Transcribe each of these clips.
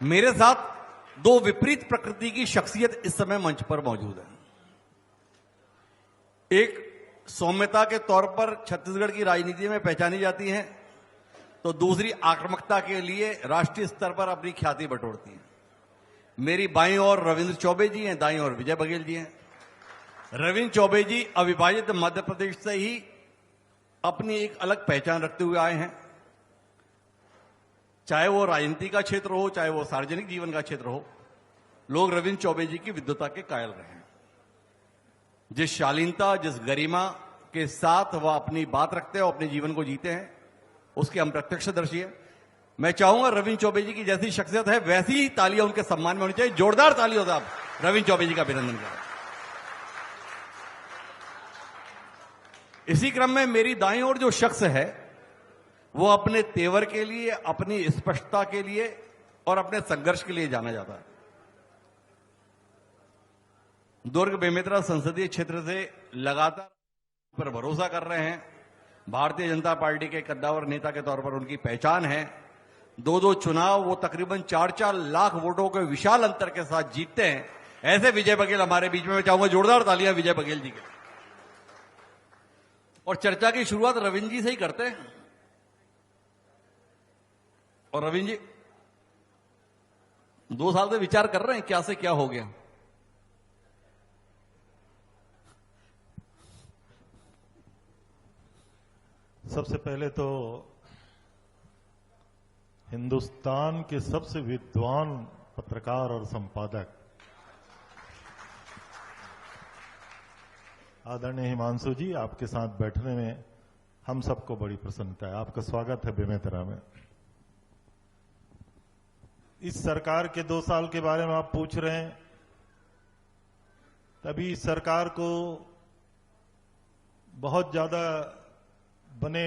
मेरे साथ दो विपरीत प्रकृति की शख्सियत इस समय मंच पर मौजूद है। एक सौम्यता के तौर पर छत्तीसगढ़ की राजनीति में पहचानी जाती है, तो दूसरी आक्रामकता के लिए राष्ट्रीय स्तर पर अपनी ख्याति बटोरती है। मेरी बाईं ओर रविंद्र चौबे जी हैं, दाईं ओर विजय बघेल जी हैं। रविंद्र चौबे जी अविभाजित मध्य प्रदेश से ही अपनी एक अलग पहचान रखते हुए आए हैं। चाहे वो राजनीति का क्षेत्र हो, चाहे वो सार्वजनिक जीवन का क्षेत्र हो, लोग रविंद्र चौबे जी की विद्वता के कायल रहे हैं। जिस शालीनता, जिस गरिमा के साथ वह अपनी बात रखते हैं और अपने जीवन को जीते हैं, उसके हम प्रत्यक्षदर्शी हैं। मैं चाहूंगा रविंद्र चौबे जी की जैसी शख्सियत है वैसी ही तालियां उनके सम्मान में होनी चाहिए। जोरदार तालियों से आप रविंद्र चौबे जी का अभिनंदन करें। इसी क्रम में मेरी दाईं ओर जो शख्स है वो अपने तेवर के लिए, अपनी स्पष्टता के लिए और अपने संघर्ष के लिए जाना जाता है। दुर्ग बेमेतरा संसदीय क्षेत्र से लगातार पर भरोसा कर रहे हैं। भारतीय जनता पार्टी के कद्दावर नेता के तौर पर उनकी पहचान है। दो चुनाव वो तकरीबन 4-4 लाख वोटों के विशाल अंतर के साथ जीतते हैं। ऐसे विजय बघेल हमारे बीच में। मैं चाहूंगा जोरदार तालियां विजय बघेल जी के। और चर्चा की शुरुआत रविंद्र जी से ही करते हैं। और रविंद्र जी 2 साल से विचार कर रहे हैं क्या से क्या हो गया। सबसे पहले तो हिंदुस्तान के सबसे विद्वान पत्रकार और संपादक आदरणीय हिमांशु जी, आपके साथ बैठने में हम सबको बड़ी प्रसन्नता है। आपका स्वागत है बेमेतरा में। इस सरकार के 2 साल के बारे में आप पूछ रहे हैं। तभी इस सरकार को बहुत ज्यादा बने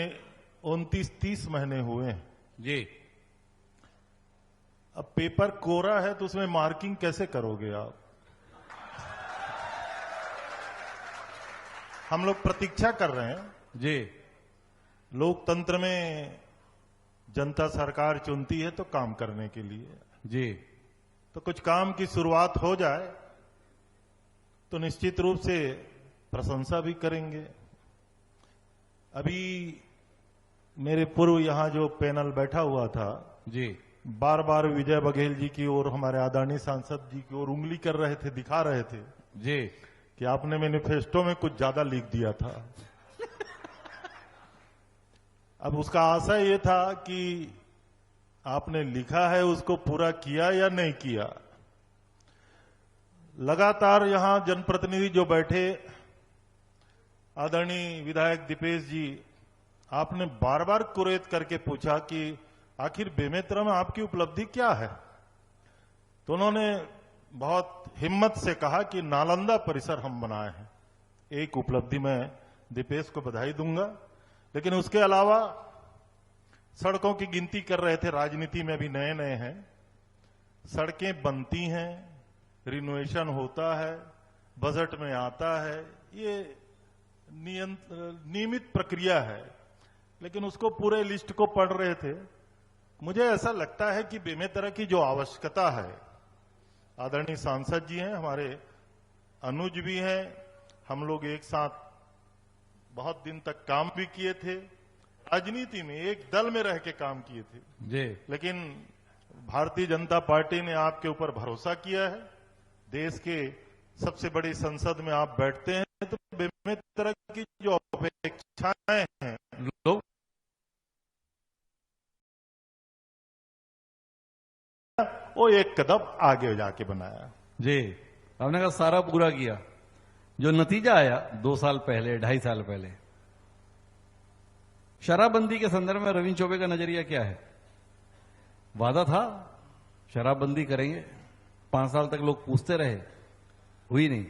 29-30 महीने हुए हैं जी। अब पेपर कोरा है तो उसमें मार्किंग कैसे करोगे आप? हम लोग प्रतीक्षा कर रहे हैं जी। लोकतंत्र में जनता सरकार चुनती है तो काम करने के लिए जी। तो कुछ काम की शुरुआत हो जाए तो निश्चित रूप से प्रशंसा भी करेंगे। अभी मेरे पूर्व यहां जो पैनल बैठा हुआ था जी, बार बार विजय बघेल जी की ओर, हमारे आदरणीय सांसद जी की ओर उंगली कर रहे थे, दिखा रहे थे जी कि आपने मैनिफेस्टो में कुछ ज्यादा लिख दिया था। अब उसका आशय ये था कि आपने लिखा है उसको पूरा किया या नहीं किया। लगातार यहां जनप्रतिनिधि जो बैठे, आदरणीय विधायक दीपेश जी, आपने बार बार कुरेद करके पूछा कि आखिर बेमेतरा में आपकी उपलब्धि क्या है। तो उन्होंने बहुत हिम्मत से कहा कि नालंदा परिसर हम बनाए हैं। एक उपलब्धि में दीपेश को बधाई दूंगा, लेकिन उसके अलावा सड़कों की गिनती कर रहे थे। राजनीति में भी नए नए हैं, सड़कें बनती हैं, रिनोवेशन होता है, बजट में आता है, ये नियमित प्रक्रिया है। लेकिन उसको पूरे लिस्ट को पढ़ रहे थे। मुझे ऐसा लगता है कि बेमेतरा की जो आवश्यकता है, आदरणीय सांसद जी हैं, हमारे अनुज भी हैं, हम लोग एक साथ बहुत दिन तक काम भी किए थे, राजनीति में एक दल में रह के काम किए थे जी। लेकिन भारतीय जनता पार्टी ने आपके ऊपर भरोसा किया है। देश के सबसे बड़ी संसद में आप बैठते हैं, तो बेमेतरा की जो अपेक्षाएं हैं लोग वो एक कदम आगे जाके बनाया जी। हमने कहा सारा पूरा किया। जो नतीजा आया 2 साल पहले, 2.5 साल पहले, शराबबंदी के संदर्भ में रविंद्र चौबे का नजरिया क्या है? वादा था शराबबंदी करेंगे, 5 साल तक लोग पूछते रहे, हुई नहीं।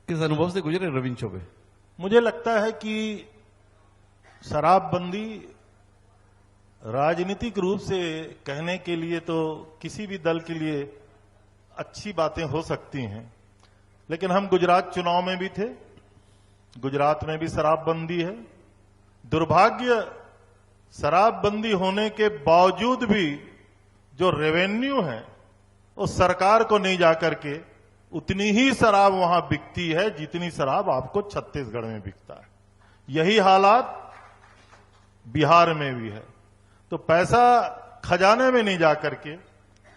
किस अनुभव से गुजरे रविंद्र चौबे? मुझे लगता है कि शराबबंदी राजनीतिक रूप से कहने के लिए तो किसी भी दल के लिए अच्छी बातें हो सकती हैं, लेकिन हम गुजरात चुनाव में भी थे, गुजरात में भी शराबबंदी है। दुर्भाग्य, शराबबंदी होने के बावजूद भी जो रेवेन्यू है वो सरकार को नहीं जाकर के उतनी ही शराब वहां बिकती है जितनी शराब आपको छत्तीसगढ़ में बिकता है। यही हालात बिहार में भी है। तो पैसा खजाने में नहीं जाकर के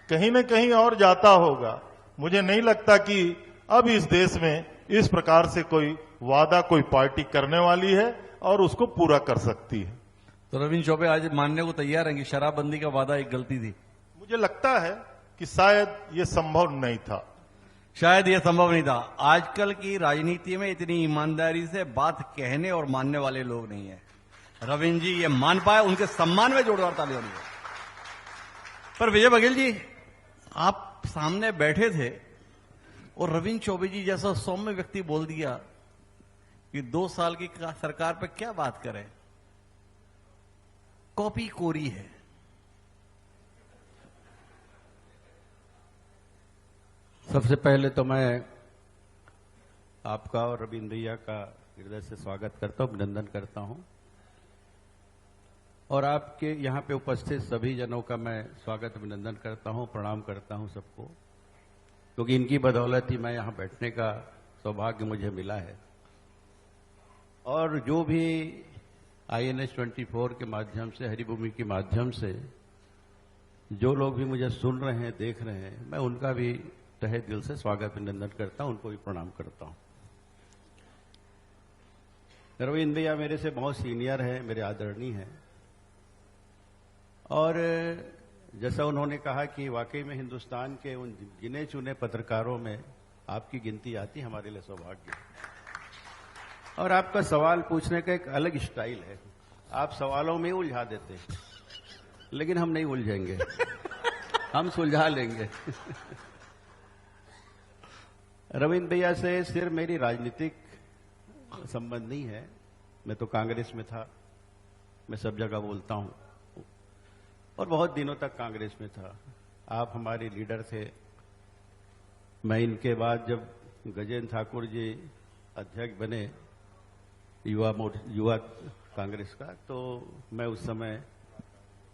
कहीं न कहीं और जाता होगा। मुझे नहीं लगता कि अब इस देश में इस प्रकार से कोई वादा कोई पार्टी करने वाली है और उसको पूरा कर सकती है। तो रविंद्र चौबे आज मानने को तैयार हैं कि शराबबंदी का वादा एक गलती थी। मुझे लगता है कि शायद ये संभव नहीं था। शायद यह संभव नहीं था। आजकल की राजनीति में इतनी ईमानदारी से बात कहने और मानने वाले लोग नहीं है। रविंद्र जी ये मान पाए, उनके सम्मान में जोरदार ताली होनी है। पर विजय बघेल जी, आप सामने बैठे थे और रविंद्र चौबे जी जैसा सौम्य व्यक्ति बोल दिया कि 2 साल की सरकार पे क्या बात करें, कॉपी कोरी है। सबसे पहले तो मैं आपका और रविंद्र भैया का हृदय से स्वागत करता हूं, अभिनंदन करता हूं, और आपके यहां पे उपस्थित सभी जनों का मैं स्वागत अभिनंदन करता हूं, प्रणाम करता हूं सबको, क्योंकि इनकी बदौलत ही मैं यहां बैठने का सौभाग्य मुझे मिला है। और जो भी INS 24 के माध्यम से, हरिभूमि के माध्यम से जो लोग भी मुझे सुन रहे हैं, देख रहे हैं, मैं उनका भी तहे दिल से स्वागत अभिनंदन करता हूं, उनको भी प्रणाम करता हूं। रविंद्र भैया मेरे से बहुत सीनियर है, मेरे आदरणीय हैं, और जैसा उन्होंने कहा कि वाकई में हिंदुस्तान के उन गिने चुने पत्रकारों में आपकी गिनती आती, हमारे लिए सौभाग्य। और आपका सवाल पूछने का एक अलग स्टाइल है, आप सवालों में उलझा देते हैं, लेकिन हम नहीं उलझेंगे, हम सुलझा लेंगे। रविंद्र भैया से सिर्फ मेरी राजनीतिक संबंध नहीं है, मैं तो कांग्रेस में था, मैं सब जगह बोलता हूं, और बहुत दिनों तक कांग्रेस में था। आप हमारे लीडर थे। मैं इनके बाद जब गजेंद्र ठाकुर जी अध्यक्ष बने युवा कांग्रेस का, तो मैं उस समय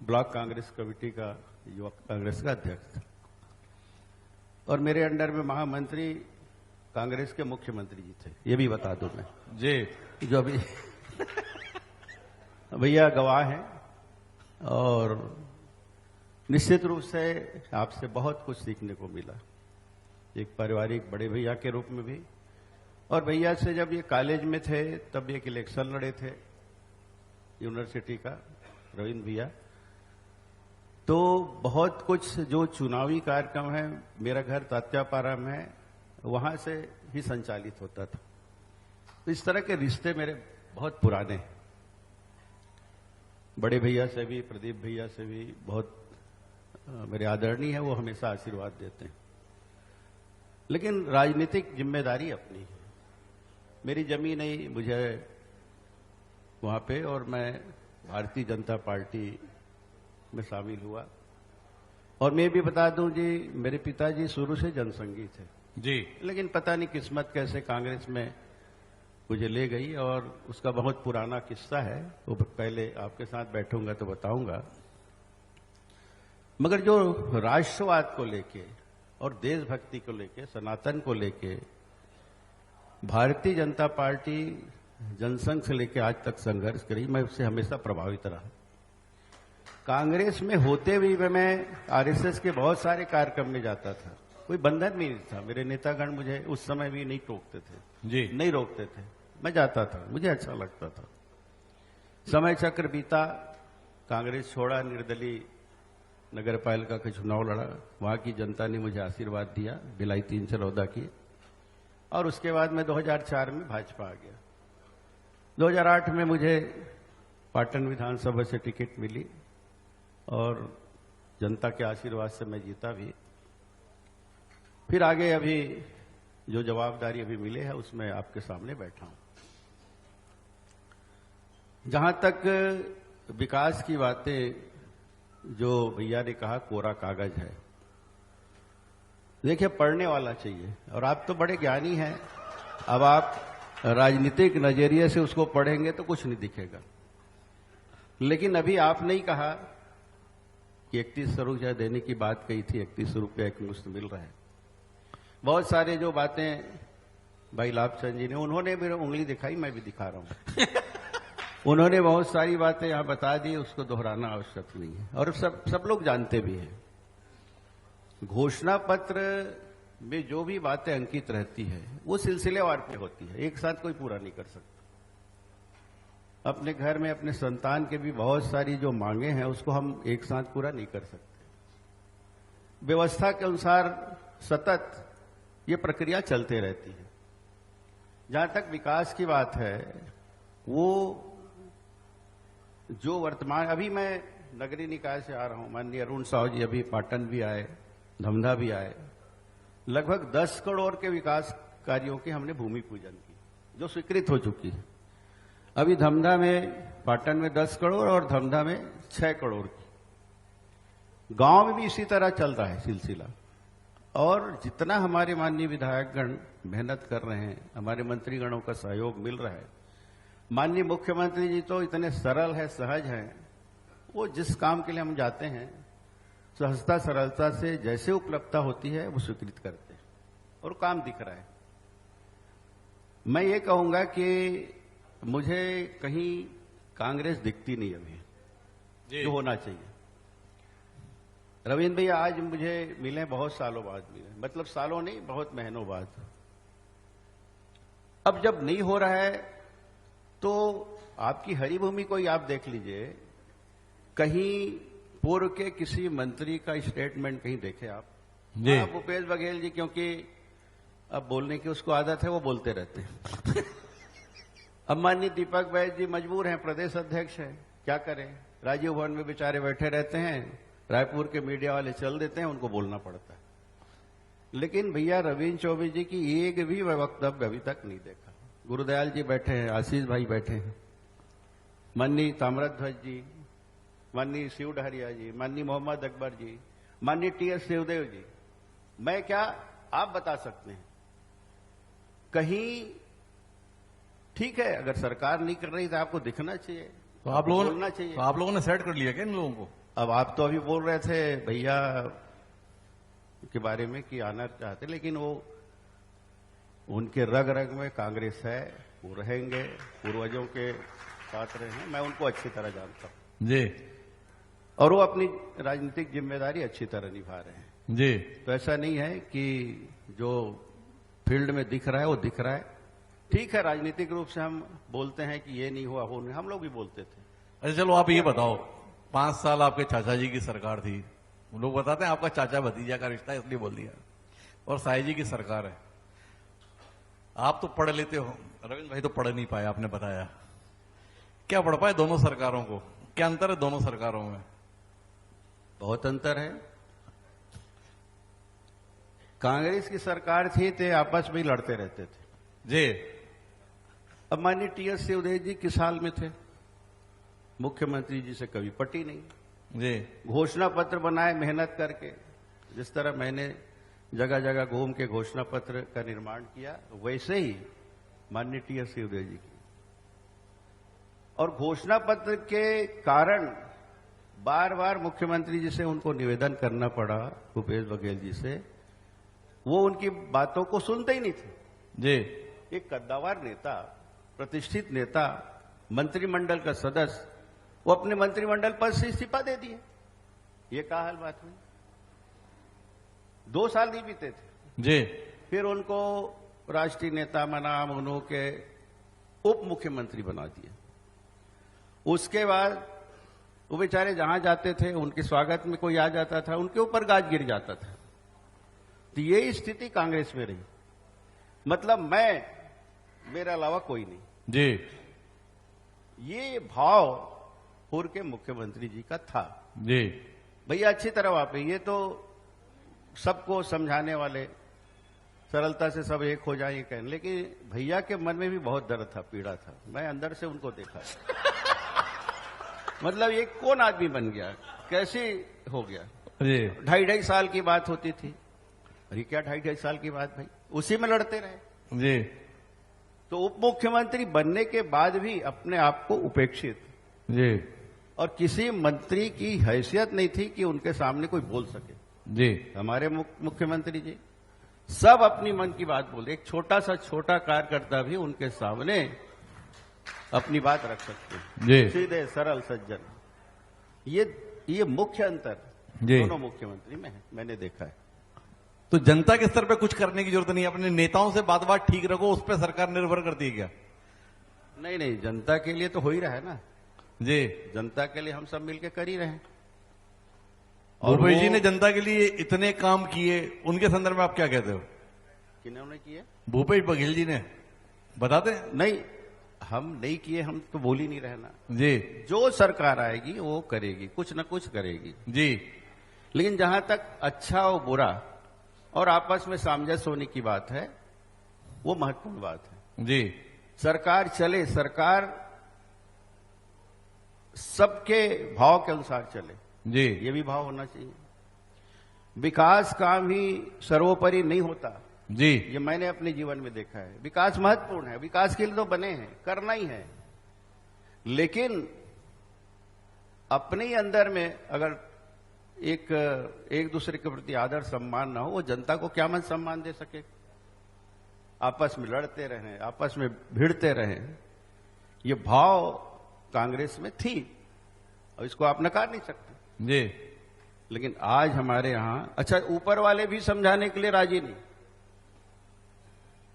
ब्लॉक कांग्रेस कमेटी का, युवा कांग्रेस का अध्यक्ष था, और मेरे अंडर में महामंत्री कांग्रेस के मुख्यमंत्री जी थे, ये भी बता दूं मैं जी, जो अभी भैया गवाह हैं। और निश्चित रूप से आपसे बहुत कुछ सीखने को मिला, एक पारिवारिक बड़े भैया के रूप में भी। और भैया से जब ये कॉलेज में थे तब एक इलेक्शन लड़े थे यूनिवर्सिटी का, रविंद्र भैया, तो बहुत कुछ जो चुनावी कार्यक्रम है, मेरा घर तात्यापारा में है, वहां से ही संचालित होता था। तो इस तरह के रिश्ते मेरे बहुत पुराने हैं। बड़े भैया से भी, प्रदीप भैया से भी बहुत मेरे आदरणीय है, वो हमेशा आशीर्वाद देते हैं। लेकिन राजनीतिक जिम्मेदारी अपनी है, मेरी जमी नहीं मुझे वहां पे, और मैं भारतीय जनता पार्टी में शामिल हुआ। और मैं भी बता दूं जी, मेरे पिताजी शुरू से जनसंघी थे जी, लेकिन पता नहीं किस्मत कैसे कांग्रेस में मुझे ले गई, और उसका बहुत पुराना किस्सा है, वो पहले आपके साथ बैठूंगा तो बताऊंगा। मगर जो राष्ट्रवाद को लेके और देशभक्ति को लेके, सनातन को लेके भारतीय जनता पार्टी जनसंघ से लेके आज तक संघर्ष करी, मैं उससे हमेशा प्रभावित रहा। कांग्रेस में होते हुए मैं आरएसएस के बहुत सारे कार्यक्रम में जाता था, कोई बंधन भी नहीं था, मेरे नेतागण मुझे उस समय भी नहीं टोकते थे जी, नहीं रोकते थे, मैं जाता था, मुझे अच्छा लगता था। समय चक्र बीता, कांग्रेस छोड़ा, निर्दलीय नगर पालिका का चुनाव लड़ा, वहां की जनता ने मुझे आशीर्वाद दिया, भिलाई 3 चरौदा की, और उसके बाद मैं 2004 में भाजपा आ गया। 2008 में मुझे पाटन विधानसभा से टिकट मिली, और जनता के आशीर्वाद से मैं जीता भी। फिर आगे अभी जो जवाबदारी अभी मिले है उसमें आपके सामने बैठा हूं। जहां तक विकास की बातें, जो भैया ने कहा कोरा कागज है, देखिए पढ़ने वाला चाहिए, और आप तो बड़े ज्ञानी हैं, अब आप राजनीतिक नजरिए से उसको पढ़ेंगे तो कुछ नहीं दिखेगा। लेकिन अभी आपने ही कहा कि 31 रुपया देने की बात कही थी, 31 रुपया एक मुश्त मिल रहा है। बहुत सारे जो बातें भाई लाभचंद जी ने, उन्होंने मेरे उंगली दिखाई, मैं भी दिखा रहा हूं। उन्होंने बहुत सारी बातें यहां बता दी, उसको दोहराना आवश्यक नहीं है और सब लोग जानते भी हैं। घोषणा पत्र में जो भी बातें अंकित रहती है वो सिलसिलेवार पे होती है, एक साथ कोई पूरा नहीं कर सकता। अपने घर में अपने संतान के भी बहुत सारी जो मांगे हैं उसको हम एक साथ पूरा नहीं कर सकते। व्यवस्था के अनुसार सतत ये प्रक्रिया चलते रहती है। जहां तक विकास की बात है, वो जो वर्तमान, अभी मैं नगरीय निकाय से आ रहा हूं, माननीय अरुण साहू जी अभी पाटन भी आए, धमधा भी आए, लगभग 10 करोड़ के विकास कार्यों की हमने भूमि पूजन की, जो स्वीकृत हो चुकी है। अभी धमधा में, पाटन में 10 करोड़ और धमधा में 6 करोड़ की। गांव में भी इसी तरह चल रहा है सिलसिला। और जितना हमारे माननीय विधायकगण मेहनत कर रहे हैं, हमारे मंत्रीगणों का सहयोग मिल रहा है। माननीय मुख्यमंत्री जी तो इतने सरल है, सहज हैं, वो जिस काम के लिए हम जाते हैं सहजता सरलता से जैसे उपलब्धता होती है वो स्वीकृत करते हैं और काम दिख रहा है। मैं ये कहूंगा कि मुझे कहीं कांग्रेस दिखती नहीं अभी, जो होना चाहिए। रविंद्र भैया आज मुझे मिले, बहुत सालों बाद मिले, मतलब सालों नहीं, बहुत महीनों बाद। अब जब नहीं हो रहा है तो आपकी हरी भूमि को ही आप देख लीजिए, कहीं पूर्व के किसी मंत्री का स्टेटमेंट कहीं देखे आप? भूपेश बघेल जी, क्योंकि अब बोलने की उसको आदत है, वो बोलते रहते हैं। अब माननीय दीपक बैज जी मजबूर हैं, प्रदेश अध्यक्ष हैं, क्या करें? राजीव भवन में बेचारे बैठे रहते हैं, रायपुर के मीडिया वाले चल देते हैं, उनको बोलना पड़ता है। लेकिन भैया रविंद्र चौबे जी की एक भी वक्तव्य अभी तक नहीं देखा। गुरुदयाल जी बैठे हैं, आशीष भाई बैठे हैं, माननीय ताम्रध्वज जी, माननीय शिव डहरिया जी, माननीय मोहम्मद अकबर जी, माननीय टी.एस. शिवदेव जी, मैं क्या, आप बता सकते हैं कहीं? ठीक है, अगर सरकार नहीं कर रही तो आपको दिखना चाहिए, तो आप लोगों बोलना चाहिए। तो आप लोगों ने सेट कर लिया क्या इन लोगों को? अब आप तो अभी बोल रहे थे भैया के बारे में कि आना चाहते, लेकिन वो उनके रग रग में कांग्रेस है, वो रहेंगे, पूर्वजों के साथ रहे हैं, मैं उनको अच्छी तरह जानता हूं जी, और वो अपनी राजनीतिक जिम्मेदारी अच्छी तरह निभा रहे हैं जी। तो ऐसा नहीं है कि जो फील्ड में दिख रहा है वो दिख रहा है। ठीक है, राजनीतिक रूप से हम बोलते हैं कि ये नहीं हुआ, हो नहीं, हम लोग भी बोलते थे। अच्छा चलो आप ये बताओ, 5 साल आपके चाचा जी की सरकार थी, वो लोग बताते हैं आपका चाचा भतीजा का रिश्ता, इसलिए बोल दिया, और साई जी की सरकार है। आप तो पढ़ लेते हो, रविंद्र भाई तो पढ़ नहीं पाए, आपने बताया। क्या पढ़ पाए दोनों सरकारों को? क्या अंतर है दोनों सरकारों में? बहुत अंतर है। कांग्रेस की सरकार थी तो आपस में ही लड़ते रहते थे जी। अब माननीय टी.एस. शिवदेव जी किस हाल में थे? मुख्यमंत्री जी से कभी पटी नहीं जी। घोषणा पत्र बनाए मेहनत करके, जिस तरह मैंने जगह जगह घूम के घोषणा पत्र का निर्माण किया, वैसे ही माननीय टी.एस. शिवदेव जी की। और घोषणा पत्र के कारण बार बार मुख्यमंत्री जी से उनको निवेदन करना पड़ा, भूपेश बघेल जी से, वो उनकी बातों को सुनते ही नहीं थे जी। एक कद्दावर नेता, प्रतिष्ठित नेता, मंत्रिमंडल का सदस्य, वो अपने मंत्रिमंडल पद से इस्तीफा दे दिए। ये क्या हाल बात हुई? 2 साल नहीं बीते थे जी। फिर उनको राष्ट्रीय नेता बना, उन्हों के उप मुख्यमंत्री बना दिया। उसके बाद वो बेचारे जहां जाते थे, उनके स्वागत में कोई आ जाता था, उनके ऊपर गाज गिर जाता था। तो यही स्थिति कांग्रेस में रही। मतलब मेरे अलावा कोई नहीं जी। ये भाव पूर्व के मुख्यमंत्री जी का था। जी। भैया अच्छी तरह वापे, ये तो सबको समझाने वाले, सरलता से सब एक हो जाए कहने, लेकिन भैया के मन में भी बहुत दर्द था, पीड़ा था। मैं अंदर से उनको देखा। मतलब ये कौन आदमी बन गया, कैसे हो गया? जी। 2.5 साल की बात होती थी, अरे क्या 2.5 साल की बात भाई, उसी में लड़ते रहे। जी। तो उप मुख्यमंत्री बनने के बाद भी अपने आप को उपेक्षित, जी। और किसी मंत्री की हैसियत नहीं थी कि उनके सामने कोई बोल सके। जी हमारे मुख्यमंत्री जी सब अपनी मन की बात बोले, एक छोटा सा छोटा कार्यकर्ता भी उनके सामने अपनी बात रख सकते हैं। जी सीधे सरल सज्जन। ये मुख्य अंतर जी। दोनों मुख्यमंत्री में है, मैंने देखा है। तो जनता के स्तर पे कुछ करने की जरूरत नहीं है, अपने नेताओं से बात ठीक रखो, उस पर सरकार निर्भर करती है क्या? नहीं, जनता के लिए तो हो ही रहा है ना जी। जनता के लिए हम सब मिलकर कर ही रहे हैं। भूपेश जी ने जनता के लिए इतने काम किए, उनके संदर्भ में आप क्या कहते हो? किन्होंने किए? भूपेश बघेल जी ने, बताते हैं? नहीं, हम नहीं किए, हम तो बोल ही नहीं रहना जी। जो सरकार आएगी वो करेगी, कुछ न कुछ करेगी जी। लेकिन जहां तक अच्छा और बुरा और आपस में सामंजस्य होने की बात है, वो महत्वपूर्ण बात है। जी। सरकार चले, सरकार सबके भाव के अनुसार चले, जी। ये भी भाव होना चाहिए। विकास काम ही सर्वोपरि नहीं होता, जी। ये मैंने अपने जीवन में देखा है। विकास महत्वपूर्ण है, विकास के लिए तो बने हैं, करना ही है, लेकिन अपने ही अंदर में अगर एक दूसरे के प्रति आदर सम्मान ना हो, वो जनता को क्या मन सम्मान दे सके? आपस में लड़ते रहें, आपस में भिड़ते रहें, ये भाव कांग्रेस में थी और इसको आप नकार नहीं सकते। जी। लेकिन आज हमारे यहां अच्छा ऊपर वाले भी समझाने के लिए राजी नहीं।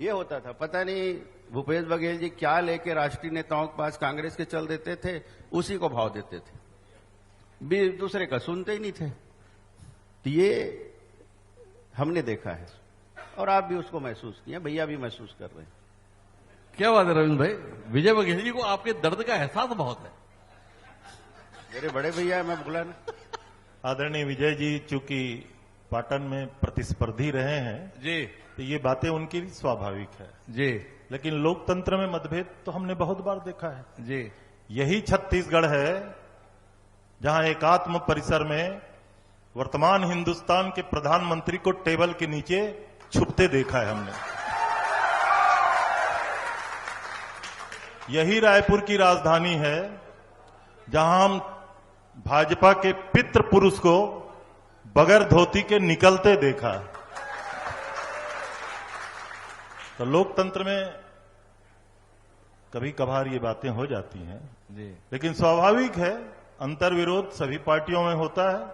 ये होता था, पता नहीं भूपेश बघेल जी क्या लेके राष्ट्रीय नेताओं के पास कांग्रेस के चल देते थे, उसी को भाव देते थे, भी दूसरे का सुनते ही नहीं थे। तो ये हमने देखा है और आप भी उसको महसूस किया, भैया भी महसूस कर रहे हैं। क्या बात है रविंद्र भाई, विजय बघेल जी को आपके दर्द का एहसास बहुत है। मेरे बड़े भैया, मैं बोला ना। आदरणीय विजय जी चूंकि पाटन में प्रतिस्पर्धी रहे हैं, जी। तो ये बातें उनकी भी स्वाभाविक है। जी। लेकिन लोकतंत्र में मतभेद तो हमने बहुत बार देखा है। जी। यही छत्तीसगढ़ है जहां एकात्म परिसर में वर्तमान हिंदुस्तान के प्रधानमंत्री को टेबल के नीचे छुपते देखा है हमने। यही रायपुर की राजधानी है जहां हम भाजपा के पितृ पुरुष को बगैर धोती के निकलते देखा। तो लोकतंत्र में कभी कभार ये बातें हो जाती हैं, जी। लेकिन स्वाभाविक है, अंतर्विरोध सभी पार्टियों में होता है।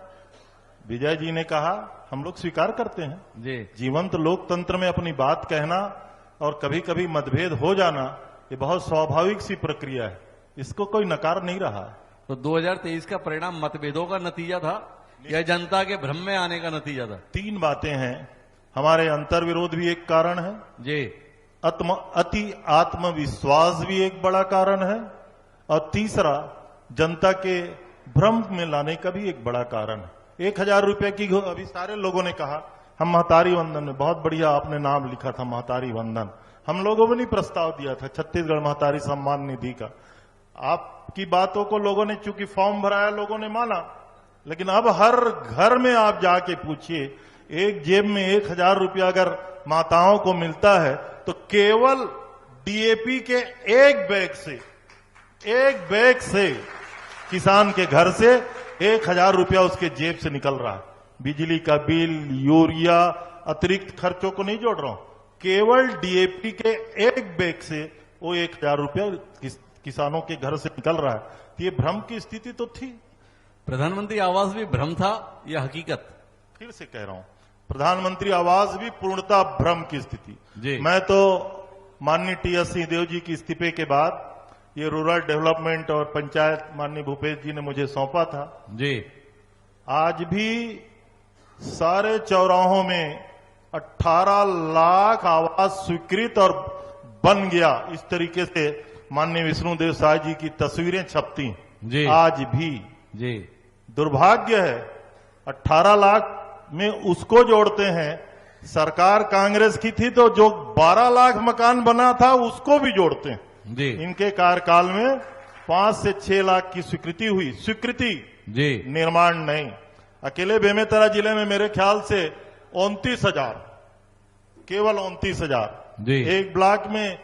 विजय जी ने कहा, हम लोग स्वीकार करते हैं। जी। जीवंत लोकतंत्र में अपनी बात कहना और कभी कभी मतभेद हो जाना, ये बहुत स्वाभाविक सी प्रक्रिया है, इसको कोई नकार नहीं रहा। तो 2023 का परिणाम मतभेदों का नतीजा था या जनता के भ्रम में आने का नतीजा था? तीन बातें हैं। हमारे अंतर्विरोध भी एक कारण है जी। अति आत्मविश्वास भी एक बड़ा कारण है, और तीसरा जनता के भ्रम में लाने का भी एक बड़ा कारण है। 1000 रुपए की, अभी सारे लोगों ने कहा हम महतारी वंदन में, बहुत बढ़िया आपने नाम लिखा था महतारी वंदन, हम लोगों ने प्रस्ताव दिया था छत्तीसगढ़ महतारी सम्मान निधि का। आपकी बातों को लोगों ने चूंकि फॉर्म भराया, लोगों ने माना, लेकिन अब हर घर में आप जाके पूछिए, एक जेब में 1000 रुपया अगर माताओं को मिलता है तो केवल डीएपी के एक बैग से किसान के घर से 1000 रुपया उसके जेब से निकल रहा है। बिजली का बिल, यूरिया, अतिरिक्त खर्चों को नहीं जोड़ रहा हूं, केवल डीएपी के एक बैग से वो 1000 रुपया किसानों के घर से निकल रहा है। तो ये भ्रम की स्थिति तो थी। प्रधानमंत्री आवास भी भ्रम था या हकीकत? फिर से कह रहा हूं, प्रधानमंत्री आवास भी पूर्णतः भ्रम की स्थिति। जी। मैं तो माननीय टी.एस. सिंहदेव जी के इस्तीफे के बाद ये रूरल डेवलपमेंट और पंचायत माननीय भूपेश जी ने मुझे सौंपा था। जी। आज भी सारे चौराहों में 18 लाख आवास स्वीकृत और बन गया, इस तरीके से माननीय विष्णुदेव साय जी की तस्वीरें छपती जी। आज भी। जी। दुर्भाग्य है 18 लाख में उसको जोड़ते हैं, सरकार कांग्रेस की थी तो जो 12 लाख मकान बना था उसको भी जोड़ते हैं। जी। इनके कार्यकाल में 5 से 6 लाख की स्वीकृति हुई, स्वीकृति जी। निर्माण नहीं। अकेले बेमेतरा जिले में मेरे ख्याल से 29,000, केवल 29,000। जी। एक ब्लॉक में,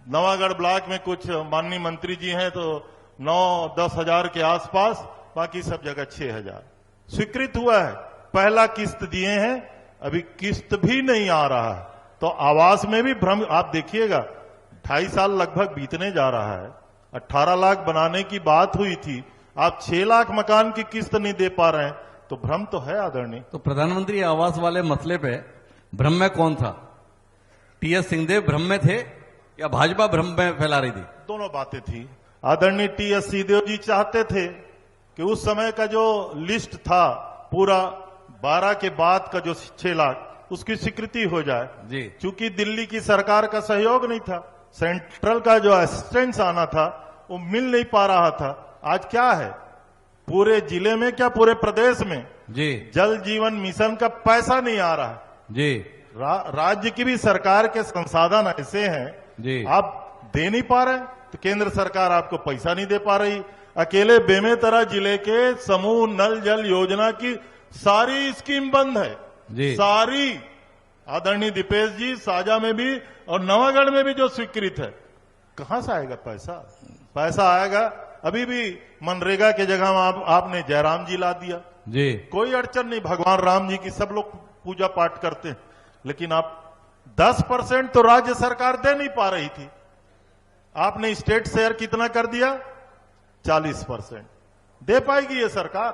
नवागढ़ ब्लॉक में कुछ माननीय मंत्री जी हैं तो 9-10 हजार के आसपास, बाकी सब जगह 6,000 स्वीकृत हुआ है। पहला किस्त दिए हैं, अभी किस्त भी नहीं आ रहा है। तो आवास में भी भ्रम, आप देखिएगा 2.5 साल लगभग बीतने जा रहा है। 18 लाख बनाने की बात हुई थी, आप 6 लाख मकान की किस्त नहीं दे पा रहे हैं, तो भ्रम तो है आदरणीय। तो प्रधानमंत्री आवास वाले मसले पे भ्रम में कौन था? टीएस सिंहदेव भ्रम में थे या भाजपा भ्रम में फैला रही थी? दोनों बातें थी। आदरणीय टीएस सिंहदेव जी चाहते थे कि उस समय का जो लिस्ट था पूरा 12 के बाद का जो 6 लाख, उसकी स्वीकृति हो जाए जी। चूंकि दिल्ली की सरकार का सहयोग नहीं था, सेंट्रल का जो असिस्टेंस आना था वो मिल नहीं पा रहा था। आज क्या है, पूरे जिले में क्या पूरे प्रदेश में जी जल जीवन मिशन का पैसा नहीं आ रहा है जी राज्य की भी सरकार के संसाधन ऐसे हैं जी। आप दे नहीं पा रहे, तो केंद्र सरकार आपको पैसा नहीं दे पा रही। अकेले बेमेतरा जिले के समूह नल जल योजना की सारी स्कीम बंद है जी। सारी। आदरणीय दीपेश जी, साजा में भी और नवागढ़ में भी जो स्वीकृत है, कहां से आएगा पैसा? पैसा आएगा अभी भी मनरेगा के जगह में आपने जयराम जी ला दिया जी। कोई अड़चन नहीं, भगवान राम जी की सब लोग पूजा पाठ करते हैं, लेकिन आप 10% तो राज्य सरकार दे नहीं पा रही थी। आपने स्टेट शेयर कितना कर दिया? 40%। दे पाएगी ये सरकार?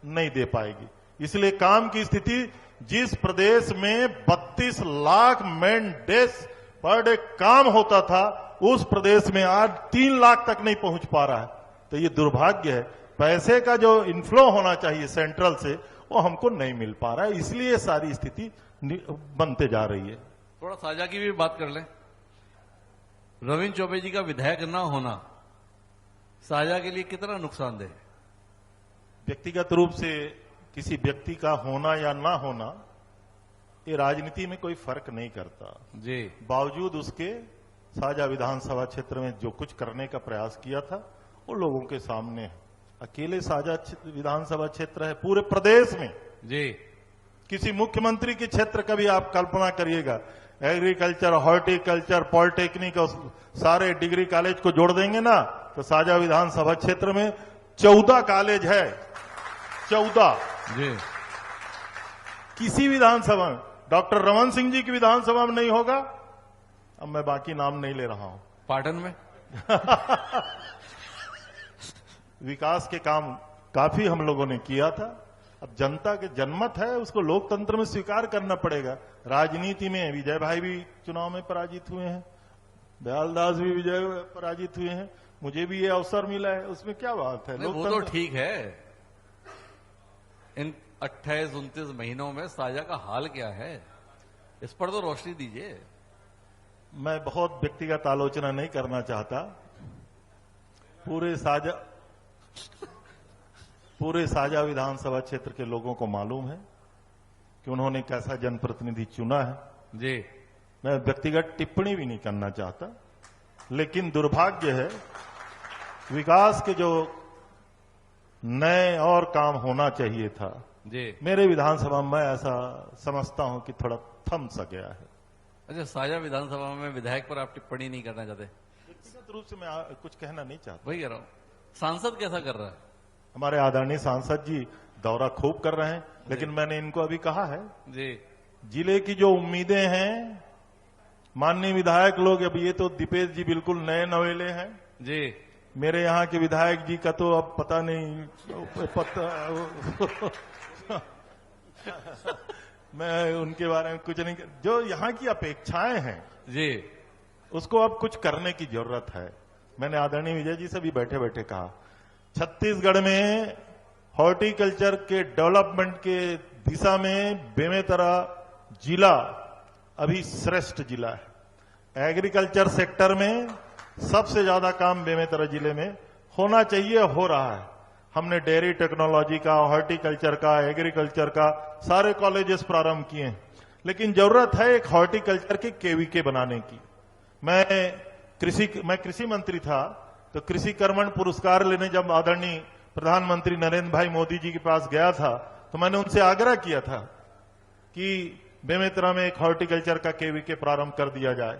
नहीं दे पाएगी। इसलिए काम की स्थिति, जिस प्रदेश में 32 lakh man days per day काम होता था, उस प्रदेश में आज 3 लाख तक नहीं पहुंच पा रहा है। तो ये दुर्भाग्य है। पैसे का जो इनफ्लो होना चाहिए सेंट्रल से, वो हमको नहीं मिल पा रहा है, इसलिए सारी स्थिति बनते जा रही है। थोड़ा साझा की भी बात कर लें। रविंद्र चौबे जी का विधायक न होना साझा के लिए कितना नुकसानदेह है? व्यक्तिगत रूप से किसी व्यक्ति का होना या ना होना, ये राजनीति में कोई फर्क नहीं करता जी। बावजूद उसके साझा विधानसभा क्षेत्र में जो कुछ करने का प्रयास किया था, वो लोगों के सामने है। अकेले साझा विधानसभा क्षेत्र है पूरे प्रदेश में जी। किसी मुख्यमंत्री के क्षेत्र का भी आप कल्पना करिएगा, एग्रीकल्चर, हॉर्टिकल्चर, पॉलिटेक्निक और सारे डिग्री कॉलेज को जोड़ देंगे ना, तो साझा विधानसभा क्षेत्र में 14 कॉलेज है। 14 जी। किसी विधानसभा में, डॉक्टर रमन सिंह जी की विधानसभा में नहीं होगा। अब मैं बाकी नाम नहीं ले रहा हूं। पाटन में विकास के काम काफी हम लोगों ने किया था। अब जनता के जनमत है, उसको लोकतंत्र में स्वीकार करना पड़ेगा। राजनीति में विजय भाई भी चुनाव में पराजित हुए हैं, दयालदास भी विजय पराजित हुए हैं, मुझे भी ये अवसर मिला है, उसमें क्या बात है? वो तो ठीक है। इन 28-29 महीनों में साझा का हाल क्या है, इस पर तो रोशनी दीजिए। मैं बहुत व्यक्तिगत आलोचना नहीं करना चाहता। पूरे साझा विधानसभा क्षेत्र के लोगों को मालूम है कि उन्होंने कैसा जनप्रतिनिधि चुना है जी। मैं व्यक्तिगत टिप्पणी भी नहीं करना चाहता, लेकिन दुर्भाग्य है विकास के जो नए और काम होना चाहिए था जी, मेरे विधानसभा में ऐसा समझता हूं कि थोड़ा थम सा गया है। अच्छा, साझा विधानसभा में विधायक पर आप टिप्पणी नहीं करना चाहते? व्यक्तिगत रूप से मैं कुछ कहना नहीं चाहता। वही कह रहा हूं, सांसद कैसा कर रहा है? हमारे आदरणीय सांसद जी दौरा खूब कर रहे हैं, लेकिन मैंने इनको अभी कहा है जी। जिले की जो उम्मीदें हैं, माननीय विधायक लोग, अब ये तो दीपेश जी बिल्कुल नए नवेले हैं जी। मेरे यहाँ के विधायक जी का तो अब पता नहीं मैं उनके बारे में कुछ नहीं। जो यहाँ की अपेक्षाएं हैं जी, उसको अब कुछ करने की जरूरत है। मैंने आदरणीय विजय जी से भी बैठे बैठे कहा, छत्तीसगढ़ में हॉर्टिकल्चर के डेवलपमेंट के दिशा में बेमेतरा जिला अभी श्रेष्ठ जिला है। एग्रीकल्चर सेक्टर में सबसे ज्यादा काम बेमेतरा जिले में होना चाहिए, हो रहा है। हमने डेयरी टेक्नोलॉजी का, हॉर्टिकल्चर का, एग्रीकल्चर का सारे कॉलेजेस प्रारंभ किए हैं, लेकिन जरूरत है एक हॉर्टिकल्चर के केवीके बनाने की। मैं कृषि मंत्री था, तो कृषि कर्मण पुरस्कार लेने जब आदरणीय प्रधानमंत्री नरेंद्र भाई मोदी जी के पास गया था, तो मैंने उनसे आग्रह किया था कि बेमेतरा में एक हॉर्टिकल्चर का केवीके प्रारंभ कर दिया जाए।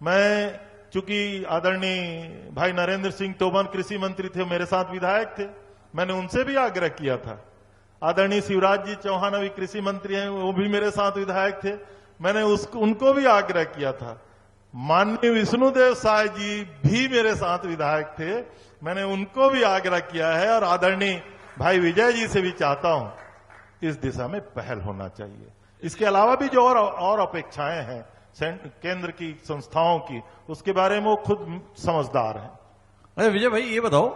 मैं चूंकि आदरणीय भाई नरेंद्र सिंह तोमर कृषि मंत्री थे, मेरे साथ विधायक थे, मैंने उनसे भी आग्रह किया था। आदरणीय शिवराज जी चौहान अभी कृषि मंत्री हैं, वो भी मेरे साथ विधायक थे, मैंने उनको भी आग्रह किया था। माननीय विष्णुदेव साय जी भी मेरे साथ विधायक थे, मैंने उनको भी आग्रह किया है, और आदरणीय भाई विजय जी से भी चाहता हूं इस दिशा में पहल होना चाहिए। इसके अलावा भी जो और अपेक्षाएं हैं केंद्र की संस्थाओं की, उसके बारे में वो खुद समझदार हैं। अरे विजय भाई ये बताओ,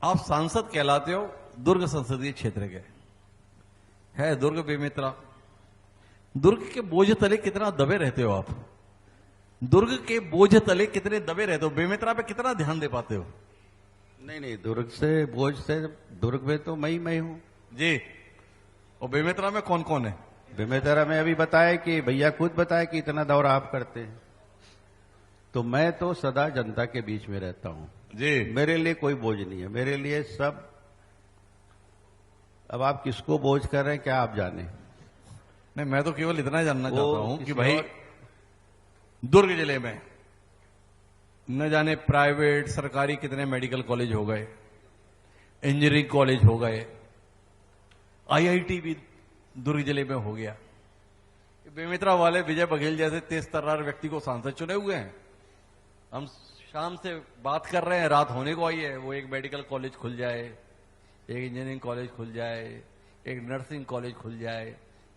आप सांसद कहलाते हो, दुर्ग संसदीय क्षेत्र के है, दुर्ग बेमेतरा, दुर्ग के बोझ तले कितना दबे रहते हो आप? दुर्ग के बोझ तले कितने दबे रहते हो? बेमेतरा पे कितना ध्यान दे पाते हो? नहीं, दुर्ग से बोझ से, दुर्ग में तो मैं हूं जी। और बेमेतरा में कौन कौन है? बेमेतरा में अभी बताया कि भैया खुद बताया कि इतना दौरा आप करते हैं, तो मैं तो सदा जनता के बीच में रहता हूं जी। मेरे लिए कोई बोझ नहीं है, मेरे लिए सब। अब आप किसको बोझ कर रहे हैं क्या आप जाने। नहीं, मैं तो केवल इतना जानना चाहता हूं कि किसी भाई दुर्ग जिले में न जाने प्राइवेट सरकारी कितने मेडिकल कॉलेज हो गए, इंजीनियरिंग कॉलेज हो गए, आईआईटी भी दुर्ग जिले में हो गया। बेमेतरा वाले विजय बघेल जैसे तेज तर्रार व्यक्ति को सांसद चुने हुए हैं। हम शाम से बात कर रहे हैं, रात होने को आई है, वो एक मेडिकल कॉलेज खुल जाए, एक इंजीनियरिंग कॉलेज खुल जाए, एक नर्सिंग कॉलेज खुल जाए।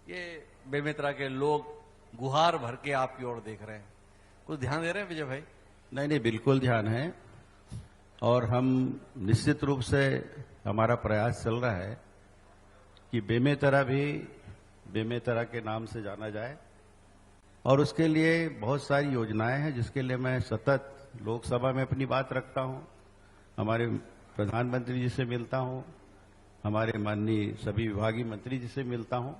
ये बेमेतरा के लोग गुहार भर के आपकी ओर देख रहे हैं। कुछ ध्यान दे रहे हैं विजय भाई? नहीं, बिल्कुल ध्यान है, और हम निश्चित रूप से हमारा प्रयास चल रहा है कि बेमेतरा भी बेमेतरा के नाम से जाना जाए, और उसके लिए बहुत सारी योजनाएं हैं जिसके लिए मैं सतत लोकसभा में अपनी बात रखता हूं, हमारे प्रधानमंत्री जी से मिलता हूं, हमारे माननीय सभी विभागीय मंत्री जी से मिलता हूं।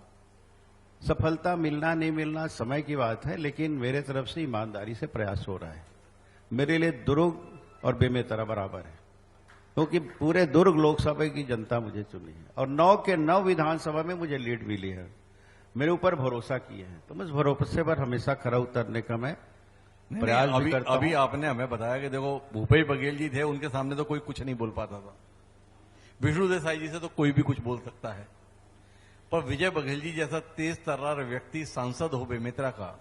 सफलता मिलना नहीं मिलना समय की बात है, लेकिन मेरे तरफ से ईमानदारी से प्रयास हो रहा है। मेरे लिए दुर्ग और बेमेतरा बराबर है, क्योंकि पूरे दुर्ग लोकसभा की जनता मुझे चुनी है, और 9 के 9 विधानसभा में मुझे लीड मिली है, मेरे ऊपर भरोसा किए हैं, तो मैं इस भरोसे पर हमेशा खरा उतरने का मैं प्रयास भी करता हूं। अभी आपने हमें बताया कि देखो भूपेश बघेल जी थे, उनके सामने तो कोई कुछ नहीं बोल पाता था। विष्णु देसाई जी से तो कोई भी कुछ बोल सकता है, पर विजय बघेल जी जैसा तेज तर्रार व्यक्ति सांसद हो बेमेतरा का,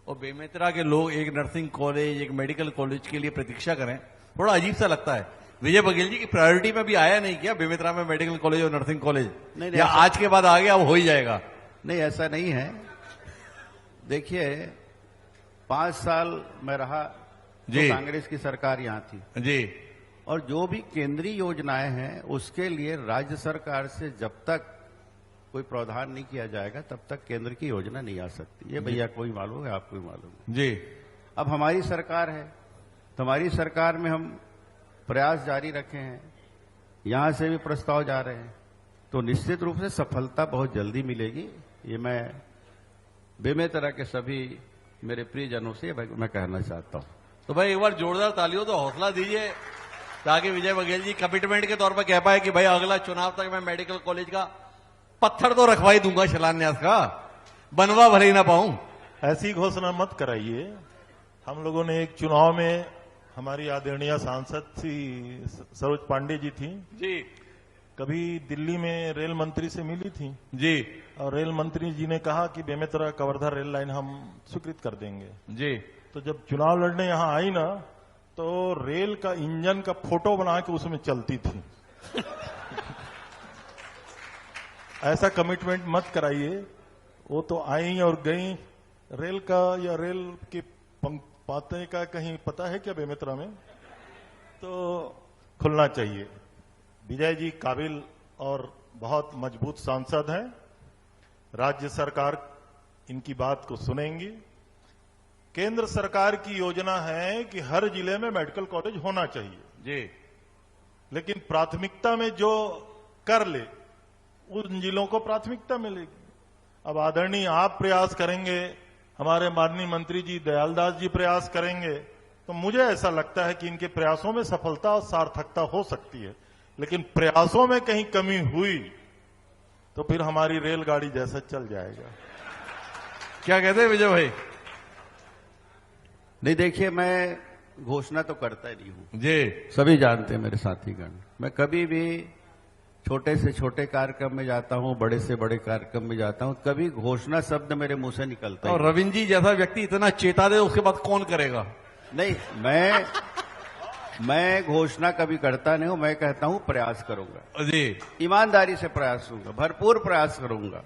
और बेमेतरा के लोग एक नर्सिंग कॉलेज, एक मेडिकल कॉलेज के लिए प्रतीक्षा करें, थोड़ा अजीब सा लगता है। विजय बघेल जी की प्रायोरिटी में भी आया नहीं क्या बेमेतरा में मेडिकल कॉलेज और नर्सिंग कॉलेज? नहीं, या आज के बाद आ गया, अब हो ही जाएगा? नहीं, ऐसा नहीं है। देखिए 5 साल मैं रहा जी, तो कांग्रेस की सरकार यहां थी जी, और जो भी केंद्रीय योजनाएं हैं उसके लिए राज्य सरकार से जब तक कोई प्रावधान नहीं किया जाएगा तब तक केंद्र की योजना नहीं आ सकती। ये भैया को भी मालूम है, आपको भी मालूम है जी। अब हमारी सरकार है, तो हमारी सरकार में हम प्रयास जारी रखे हैं, यहां से भी प्रस्ताव जा रहे हैं, तो निश्चित रूप से सफलता बहुत जल्दी मिलेगी। ये मैं बेमेतरा के सभी मेरे प्रियजनों से मैं कहना चाहता हूं। तो भाई एक बार जोरदार तालियों तो हौसला दीजिए, ताकि विजय बघेल जी कमिटमेंट के तौर पर कह पाए कि भाई अगला चुनाव तक मैं मेडिकल कॉलेज का पत्थर तो रखवाई दूंगा शिलान्यास का, बनवा भले ही ना पाऊं। ऐसी घोषणा मत कराइए। हम लोगों ने एक चुनाव में हमारी आदरणीय सांसद श्री सरोज पांडे जी थी जी, कभी दिल्ली में रेल मंत्री से मिली थी जी, और रेल मंत्री जी ने कहा कि बेमेतरा कवर्धा रेल लाइन हम स्वीकृत कर देंगे। जी। तो जब चुनाव लड़ने यहां आई ना, तो रेल का इंजन का फोटो बना के उसमें चलती थी। ऐसा कमिटमेंट मत कराइए। वो तो आई और गई। रेल का या रेल के पाते का कहीं पता है क्या बेमेतरा में? तो खुलना चाहिए। विजय जी काबिल और बहुत मजबूत सांसद हैं। राज्य सरकार इनकी बात को सुनेंगी। केंद्र सरकार की योजना है कि हर जिले में मेडिकल कॉलेज होना चाहिए जी, लेकिन प्राथमिकता में जो कर ले उन जिलों को प्राथमिकता मिलेगी। अब आदरणीय आप प्रयास करेंगे, हमारे माननीय मंत्री जी दयालदास जी प्रयास करेंगे, तो मुझे ऐसा लगता है कि इनके प्रयासों में सफलता और सार्थकता हो सकती है। लेकिन प्रयासों में कहीं कमी हुई तो फिर हमारी रेलगाड़ी जैसा चल जाएगा। क्या कहते हैं विजय भाई? नहीं, देखिए, मैं घोषणा तो करता ही नहीं हूं, जी सभी जानते हैं मेरे साथीगण। मैं कभी भी छोटे से छोटे कार्यक्रम में जाता हूं, बड़े से बड़े कार्यक्रम में जाता हूं, कभी घोषणा शब्द मेरे मुंह से निकलता ही और रविंद्र जी जैसा व्यक्ति इतना चेता दे उसके बाद कौन करेगा? नहीं। मैं घोषणा कभी करता नहीं हूं, मैं कहता हूं प्रयास करूंगा, जी ईमानदारी से प्रयास करूंगा, भरपूर प्रयास करूंगा।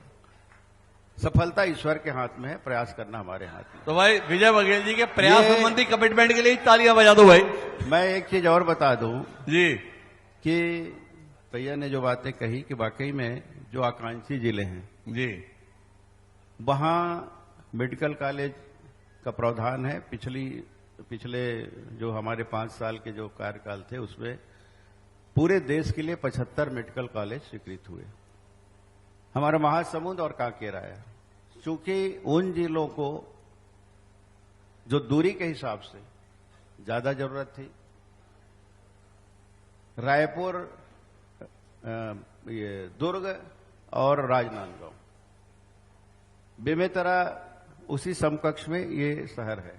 सफलता ईश्वर के हाथ में है, प्रयास करना हमारे हाथ में। तो भाई विजय बघेल जी के प्रयास ये- संबंधी कमिटमेंट के लिए तालियां बजा दो भाई। मैं एक चीज और बता दूं जी कि भैया ने जो बातें कही कि वाकई में जो आकांक्षी जिले हैं जी वहां मेडिकल कॉलेज का प्रावधान है। पिछले जो हमारे 5 साल के जो कार्यकाल थे उसमें पूरे देश के लिए 75 मेडिकल कॉलेज स्वीकृत हुए। हमारा महासमुंद और कांकेर आया, चूंकि उन जिलों को जो दूरी के हिसाब से ज्यादा जरूरत थी, रायपुर, ये दुर्ग और राजनांदगांव, बेमेतरा उसी समकक्ष में ये शहर है,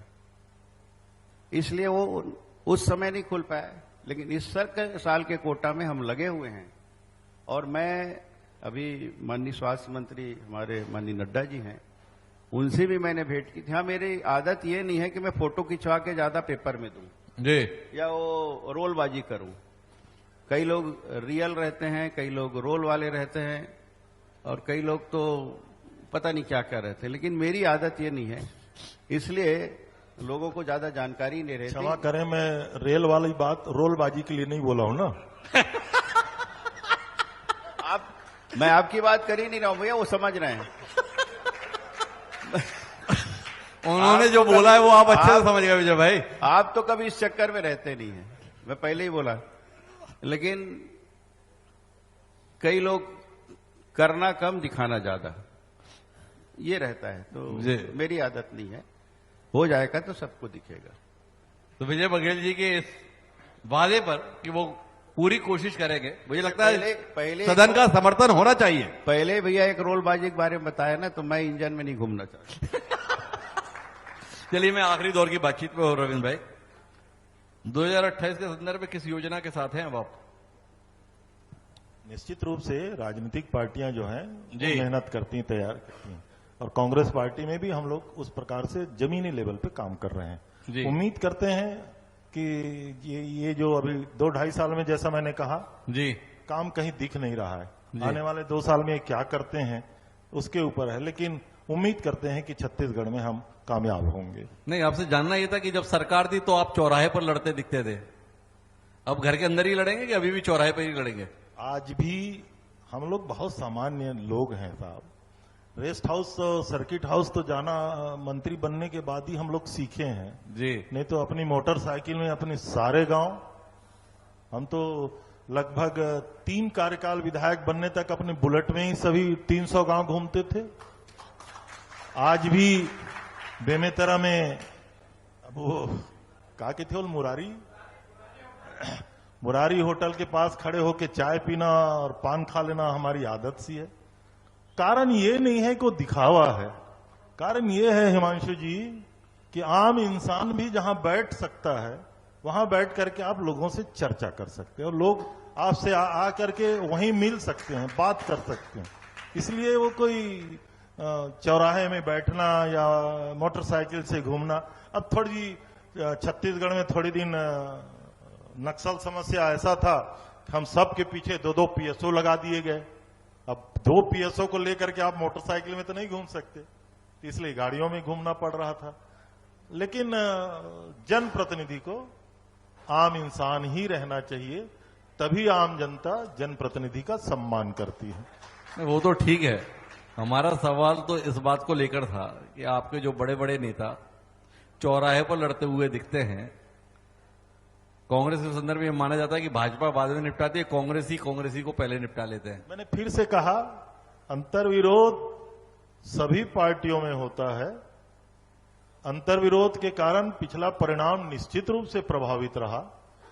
इसलिए वो उस समय नहीं खुल पाया। लेकिन इस साल के कोटा में हम लगे हुए हैं। और मैं अभी माननीय स्वास्थ्य मंत्री हमारे माननीय नड्डा जी हैं, उनसे भी मैंने भेंट की थी। हाँ, मेरी आदत ये नहीं है कि मैं फोटो खिंचवा के ज्यादा पेपर में दूं जी या वो रोलबाजी करूं। कई लोग रियल रहते हैं, कई लोग रोल वाले रहते हैं, और कई लोग तो पता नहीं क्या क्या रहते हैं। लेकिन मेरी आदत ये नहीं है, इसलिए लोगों को ज्यादा जानकारी नहीं रहती। क्षमा करें, मैं रेल वाली बात रोलबाजी के लिए नहीं बोला हूं ना। मैं आपकी बात कर ही नहीं रहा हूं भैया, वो समझ रहे हैं। उन्होंने जो बोला है वो आप अच्छे से समझ गए विजय भाई। आप तो कभी इस चक्कर में रहते नहीं हैं, मैं पहले ही बोला। लेकिन कई लोग करना कम दिखाना ज्यादा, ये रहता है, जी। तो मेरी आदत नहीं है। हो जाएगा तो सबको दिखेगा। तो विजय बघेल जी के इस वादे पर कि वो पूरी कोशिश करेंगे, मुझे लगता है पहले सदन का समर्थन होना चाहिए। पहले भैया एक रोलबाजी के बारे में बताया ना, तो मैं इंजन में नहीं घूमना चाहता। चलिए मैं आखिरी दौर की बातचीत पे हो रविंद्र भाई, 2028 के संदर्भ में किस योजना के साथ हैं अब आप? निश्चित रूप से राजनीतिक पार्टियां जो हैं वो जी। मेहनत करती हैं, तैयार करती हैं, और कांग्रेस पार्टी में भी हम लोग उस प्रकार से जमीनी लेवल पे काम कर रहे जी। हैं। उम्मीद करते हैं कि ये जो अभी 2-2.5 साल में, जैसा मैंने कहा, जी काम कहीं दिख नहीं रहा है। जी। आने वाले 2 साल में क्या करते हैं उसके ऊपर है, लेकिन उम्मीद करते हैं कि छत्तीसगढ़ में हम कामयाब होंगे। नहीं, आपसे जानना ये था कि जब सरकार थी तो आप चौराहे पर लड़ते दिखते थे, अब घर के अंदर ही लड़ेंगे कि अभी भी चौराहे पर ही लड़ेंगे? आज भी हम लोग बहुत सामान्य लोग हैं साहब। रेस्ट हाउस, सर्किट हाउस तो जाना मंत्री बनने के बाद ही हम लोग सीखे हैं, जी नहीं तो अपनी मोटरसाइकिल में अपने सारे गांव, हम तो लगभग 3 कार्यकाल विधायक बनने तक अपने बुलेट में ही सभी 300 गांव घूमते थे। आज भी बेमेतरा में वो कहा कि थे वो मुरारी होटल के पास खड़े होकर चाय पीना और पान खा लेना हमारी आदत सी है। कारण ये नहीं है कि वो दिखावा है, कारण ये है हिमांशु जी कि आम इंसान भी जहां बैठ सकता है वहां बैठ करके आप लोगों से चर्चा कर सकते हैं, और लोग आपसे आ करके वहीं मिल सकते हैं, बात कर सकते हैं। इसलिए वो कोई चौराहे में बैठना या मोटरसाइकिल से घूमना। अब थोड़ी छत्तीसगढ़ में थोड़ी दिन नक्सल समस्या ऐसा था कि हम सब के पीछे 2-2 पीएसओ लगा दिए गए। अब 2 पीएसओ को लेकर के आप मोटरसाइकिल में तो नहीं घूम सकते, इसलिए गाड़ियों में घूमना पड़ रहा था। लेकिन जनप्रतिनिधि को आम इंसान ही रहना चाहिए, तभी आम जनता जनप्रतिनिधि का सम्मान करती है। वो तो ठीक है, हमारा सवाल तो इस बात को लेकर था कि आपके जो बड़े बड़े नेता चौराहे पर लड़ते हुए दिखते हैं, कांग्रेस के संदर्भ में माना जाता है कि भाजपा बाद में निपटाती है, कांग्रेसी को पहले निपटा लेते हैं। मैंने फिर से कहा, अंतर्विरोध सभी पार्टियों में होता है। अंतर्विरोध के कारण पिछला परिणाम निश्चित रूप से प्रभावित रहा।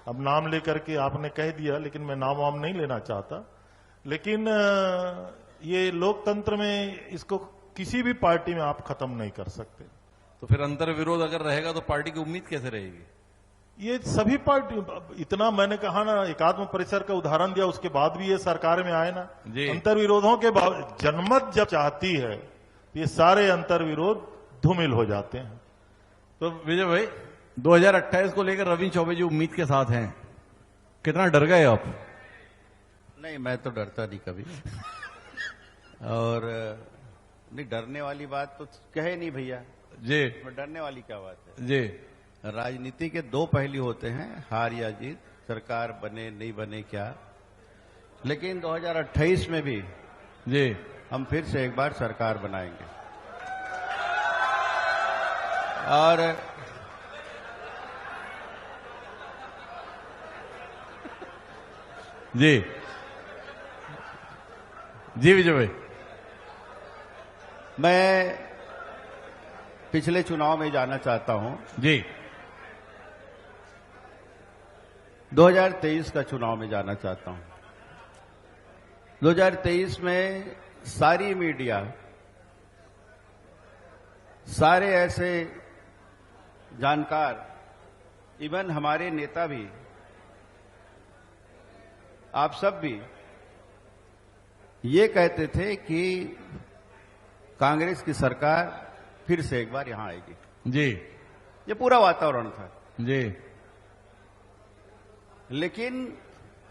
अब नाम लेकर के आपने कह दिया, लेकिन मैं नाम वाम नहीं लेना चाहता। लेकिन ये लोकतंत्र में इसको किसी भी पार्टी में आप खत्म नहीं कर सकते। तो फिर अंतर विरोध अगर रहेगा तो पार्टी की उम्मीद कैसे रहेगी? ये सभी पार्टी, इतना मैंने कहा ना, एकात्म परिसर का उदाहरण दिया, उसके बाद भी ये सरकार में आए ना। जी। अंतर्विरोधों के जनमत जब चाहती है तो ये सारे अंतर्विरोध धूमिल हो जाते हैं। तो विजय भाई 2028 को लेकर रविंद्र चौबे जी उम्मीद के साथ हैं, कितना डर गए आप? नहीं, मैं तो डरता नहीं कभी। और नहीं, डरने वाली बात तो कहे नहीं भैया, जी मैं डरने वाली क्या बात है। जी राजनीति के दो पहलू होते हैं, हार या जीत, सरकार बने नहीं बने क्या। लेकिन 2028 में भी जी हम फिर से एक बार सरकार बनाएंगे। और जी जी विजय भाई, मैं पिछले चुनाव में जाना चाहता हूं। जी 2023 का चुनाव में जाना चाहता हूं। 2023 में सारी मीडिया, सारे ऐसे जानकार, इवन हमारे नेता भी, आप सब भी ये कहते थे कि कांग्रेस की सरकार फिर से एक बार यहां आएगी। जी ये पूरा वातावरण था। जी लेकिन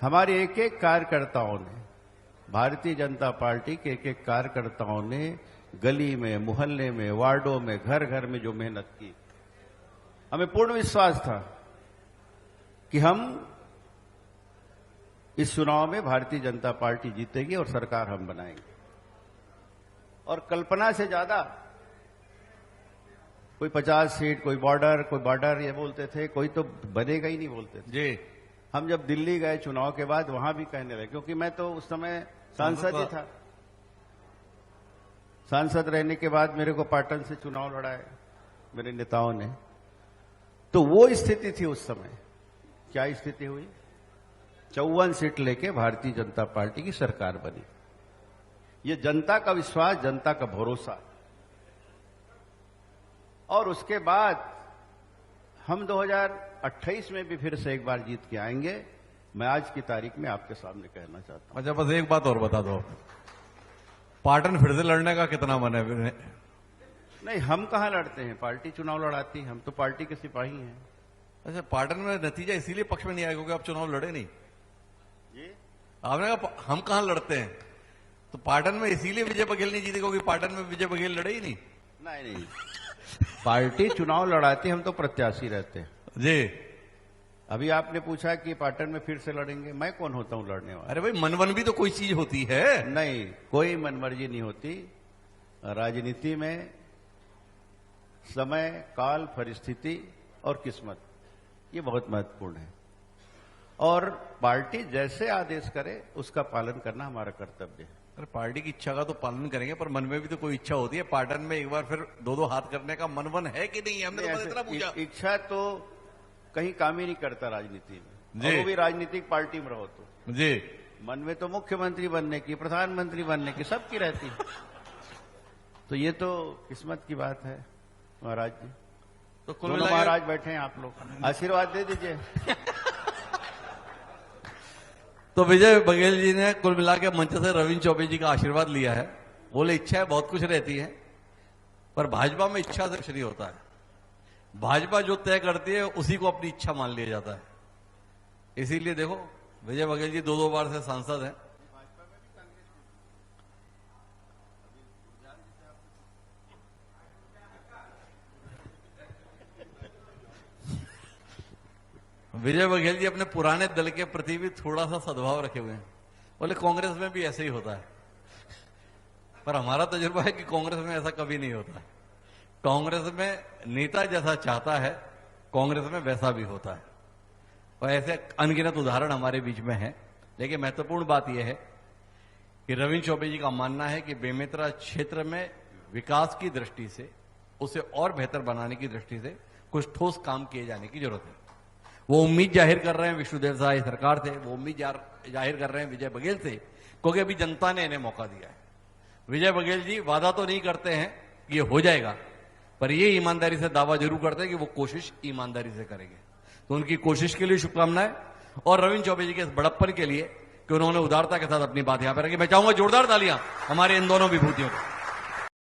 हमारे एक एक कार्यकर्ताओं ने, भारतीय जनता पार्टी के एक एक कार्यकर्ताओं ने गली में, मोहल्ले में, वार्डों में, घर घर में जो मेहनत की, हमें पूर्ण विश्वास था कि हम इस चुनाव में भारतीय जनता पार्टी जीतेगी और सरकार हम बनाएंगे। और कल्पना से ज्यादा, कोई 50 सीट, कोई बॉर्डर ये बोलते थे, कोई तो बनेगा ही नहीं बोलते थे। जी हम जब दिल्ली गए चुनाव के बाद, वहां भी कहने लगे, क्योंकि मैं तो उस समय सांसद ही था। सांसद रहने के बाद मेरे को पाटन से चुनाव लड़ाए मेरे नेताओं ने। तो वो स्थिति थी उस समय। क्या स्थिति हुई? 54 सीट लेके भारतीय जनता पार्टी की सरकार बनी। ये जनता का विश्वास, जनता का भरोसा। और उसके बाद हम 2028 में भी फिर से एक बार जीत के आएंगे। मैं आज की तारीख में आपके सामने कहना चाहता हूं। अच्छा, बस एक बात और बता दो, पाटन फिर से लड़ने का कितना मन है? नहीं, हम कहां लड़ते हैं, पार्टी चुनाव लड़ाती है, हम तो पार्टी के सिपाही हैं। अच्छा, पाटन में नतीजा इसीलिए पक्ष में नहीं आया क्योंकि आप चुनाव लड़े नहीं? जी, आपने कहा हम कहां लड़ते हैं, तो पाटन में इसीलिए विजय बघेल नहीं जीते क्योंकि पाटन में विजय बघेल लड़े ही नहीं? नहीं, पार्टी चुनाव लड़ाती, हम तो प्रत्याशी रहते हैं। जी अभी आपने पूछा कि पाटन में फिर से लड़ेंगे, मैं कौन होता हूं लड़ने वाला? अरे भाई, मनवन भी तो कोई चीज होती है। नहीं, कोई मनमर्जी नहीं होती। राजनीति में समय, काल, परिस्थिति और किस्मत, ये बहुत महत्वपूर्ण है। और पार्टी जैसे आदेश करे उसका पालन करना हमारा कर्तव्य है। अरे पार्टी की इच्छा का तो पालन करेंगे, पर मन में भी तो कोई इच्छा होती है। पाटन में एक बार फिर दो हाथ करने का मनवन है कि नहीं? हमने तो बस इतना पूछा। इच्छा तो कहीं काम ही नहीं करता राजनीति में, जी। और वो भी राजनीतिक पार्टी में रहो तो। जी मन में तो मुख्यमंत्री बनने की, प्रधानमंत्री बनने की सबकी रहती है। तो ये तो किस्मत की बात है महाराज जी। तो कुल दोनों मिला के महाराज बैठे हैं, आप लोग आशीर्वाद दे दीजिए। तो विजय बघेल जी ने कुल मिला के मंच से रविंद्र चौबे जी का आशीर्वाद लिया है। बोले इच्छा है बहुत कुछ रहती है, पर भाजपा में इच्छा से कुछ नहीं होता है। भाजपा जो तय करती है उसी को अपनी इच्छा मान लिया जाता है। इसीलिए देखो, विजय बघेल जी 2 बार से सांसद हैं। विजय बघेल जी अपने पुराने दल के प्रति भी थोड़ा सा सद्भाव रखे हुए हैं। बोले कांग्रेस में भी ऐसे ही होता है, पर हमारा तजुर्बा है कि कांग्रेस में ऐसा कभी नहीं होता। कांग्रेस में नेता जैसा चाहता है, कांग्रेस में वैसा भी होता है। और ऐसे अनगिनत उदाहरण हमारे बीच में हैं। लेकिन महत्वपूर्ण बात यह है कि रविंद्र चौबे जी का मानना है कि बेमेतरा क्षेत्र में विकास की दृष्टि से, उसे और बेहतर बनाने की दृष्टि से कुछ ठोस काम किए जाने की जरूरत है। वो उम्मीद जाहिर कर रहे हैं विष्णुदेव साय सरकार से, वो उम्मीद जाहिर कर रहे हैं विजय बघेल से, क्योंकि अभी जनता ने इन्हें मौका दिया है। विजय बघेल जी वादा तो नहीं करते हैं कि ये हो जाएगा, पर ये ईमानदारी से दावा जरूर करते हैं कि वो कोशिश ईमानदारी से करेंगे। तो उनकी कोशिश के लिए शुभकामनाएं, और रविंद्र चौबे जी के इस बड़प्पन के लिए कि उन्होंने उदारता के साथ अपनी बात यहां पर रखी। मैं चाहूंगा जोरदार तालियां हमारे इन दोनों विभूतियों को।